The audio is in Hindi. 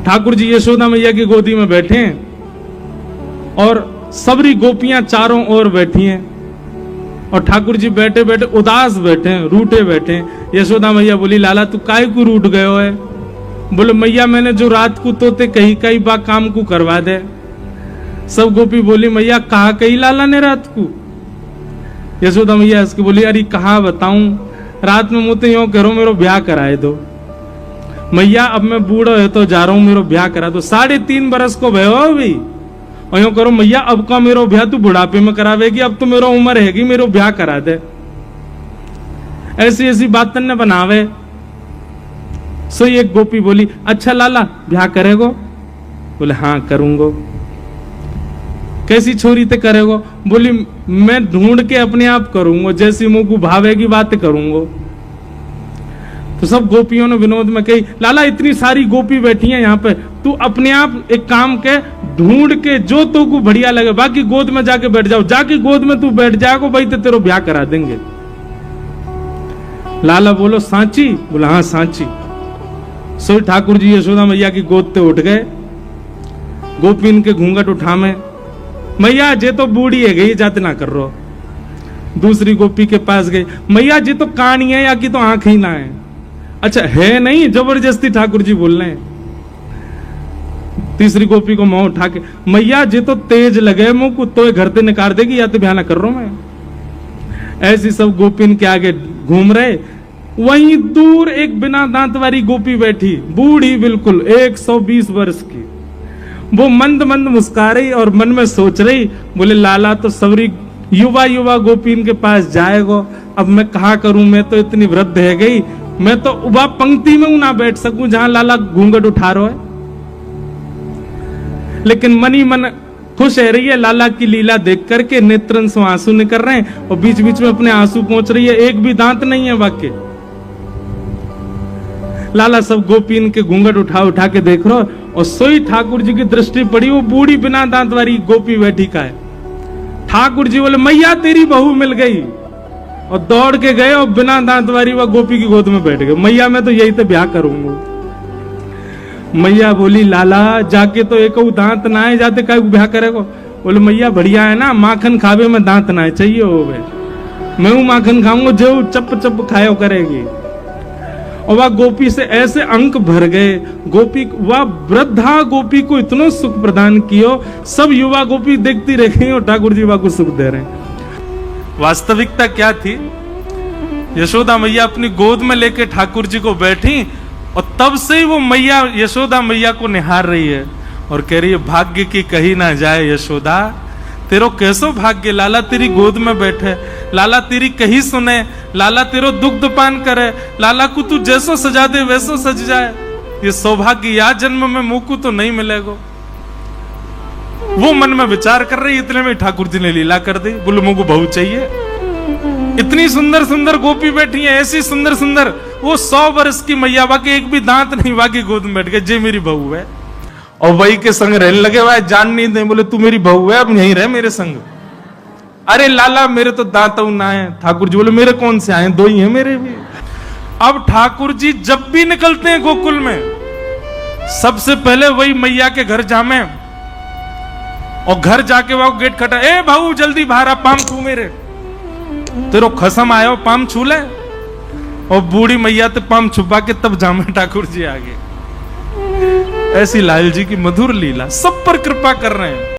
ठाकुर जी यशोदा मैया की गोदी में बैठे हैं और सबरी गोपियां चारों ओर बैठी हैं और ठाकुर जी बैठे बैठे उदास बैठे हैं, रूठे बैठे हैं। यशोदा मैया बोली, लाला तू काहे को रूठ गयो है? बोले, मैया मैंने जो रात को तोते कही कई बार काम को करवा दे। सब गोपी बोली, मैया कहा कही लाला ने रात को? यशोदा मैया इसकी बोली, अरे कहा बताऊं, रात में मुझे यूं करो मेरो ब्याह कराए दो। मैया अब मैं बूढ़ा है तो जा रहा हूं, मेरो ब्याह करा दो। 3.5 बरस को भयो अभी और यूं करो मैया अब का मेरो ब्याह तू बुढ़ापे में करावेगी, अब तो मेरो उम्र हैगी, मेरो ब्याह करा दे। ऐसी ऐसी बात तन्ने बनावे। सो एक गोपी बोली, अच्छा लाला ब्याह करेगो? बोले हाँ करूंगो। कैसी छोरी ते करेगो? बोली मैं ढूंढ के अपने आप करूंगो, जैसी मुंह को भावेगी बात करूंगो। तो सब गोपियों ने विनोद में कही, लाला इतनी सारी गोपी बैठी हैं यहाँ पे, तू अपने आप एक काम के ढूंढ के जो तो को बढ़िया लगे, बाकी गोद में जाके बैठ जाओ, जाके गोद में तू बैठ जाएगो भाई तो तेरे ब्याह करा देंगे। लाला बोलो सांची? बोला हाँ सांची। सो ठाकुर जी यशोदा मैया की गोद पे उठ गए, गोपीन के घूंघट उठामे, मैया जे तो बूढ़ी है गई जाते ना कर रो। दूसरी गोपी के पास गए, मैया जे तो कानी है या कि तो आंख ही ना है। अच्छा है नहीं, जबरदस्ती ठाकुर जी बोल रहे हैं। तीसरी गोपी को मुंह उठा के, मैया जे तो तेज लगे मुंह को तो घर से निकाल देगी या तो ब्याह ना कर रहा हूं मैं। ऐसी सब गोपीन के आगे घूम रहे। वहीं दूर एक बिना दांत वाली गोपी बैठी, बूढ़ी बिल्कुल 120 वर्ष की। वो मंद मंद मुस्कुरा रही और मन में सोच रही, बोले लाला तो सबरी युवा युवा गोपीन के पास जाएगो, अब मैं कहा करूं, मैं तो इतनी वृद्ध है गई, मैं तो उबा पंक्ति में ना बैठ सकूं जहां लाला घूंघट उठा रहा है। लेकिन मनी मन खुश है रही है लाला की लीला देख करके, नेत्रन से आंसू निकल रहे हैं और बीच बीच में अपने आंसू पहुंच रही है, एक भी दांत नहीं है वाक्य। लाला सब गोपीन के घूंघट उठा उठा के देख रहा और सोई ठाकुर जी की दृष्टि पड़ी, वो बूढ़ी बिना दांत वाली गोपी बैठी का है। ठाकुर जी बोले, मैया तेरी बहू मिल गई, और दौड़ के गए और बिना दांत वाली वह गोपी की गोद में बैठ गए। मैया मैं तो यही तो ब्याह करूंगा। मैया बोली, लाला जाके तो एक दांत ना है, जाते काय ब्याह करेगो? बोले मैया बढ़िया है ना, माखन खावे में दांत ना चाहिए हो भाई, मैं माखन खाऊंगा जो चप चप खायो करेगी। और वह गोपी से ऐसे अंक भर गए, गोपी वह वृद्धा गोपी को इतना सुख प्रदान कियो, सब युवा गोपी देखती रह गई और ठाकुर जी वह को सुख दे रहे। वास्तविकता क्या थी? यशोदा मैया अपनी गोद में लेके ठाकुर जी को बैठी और तब से ही वो मैया यशोदा मैया को निहार रही है और कह रही है, भाग्य की कही ना जाए यशोदा, तेरो कैसो भाग्य, लाला तेरी गोद में बैठे, लाला तेरी कही सुने, लाला तेरो दुग्ध पान करे, लाला को तू जैसो सजा दे वैसो सज जाए। ये सौभाग्य या जन्म में मुंह को तो नहीं मिलेगा। वो मन में विचार कर रही, इतने में ठाकुर जी ने लीला कर दी। बोले मुंह को बहू चाहिए। इतनी सुंदर सुंदर गोपी बैठी है, ऐसी सुंदर सुंदर, वो 100 वर्ष की मैया, बाकी एक भी दांत नहीं, बाकी गोद में बैठ गए, जे मेरी बहू है। और वही के संग रहने लगे, वह जान नहीं दे, बोले तू मेरी बहू है, अब यहीं रह मेरे संग। अरे लाला मेरे तो दांत ना है। ठाकुर जी बोले मेरे कौन से आए, 2 ही है मेरे भी। अब ठाकुर जी जब भी निकलते हैं गोकुल में, सबसे पहले वही मैया के घर जामे और घर जाके वह गेट खटा, ए भाऊ जल्दी बाहर आ, पाम छू मेरे, तेरो खसम आयो, पाम छू ले। और बूढ़ी मैया तो पाम छुपा के तब जामे ठाकुर जी आगे। ऐसी लाल जी की मधुर लीला, सब पर कृपा कर रहे हैं।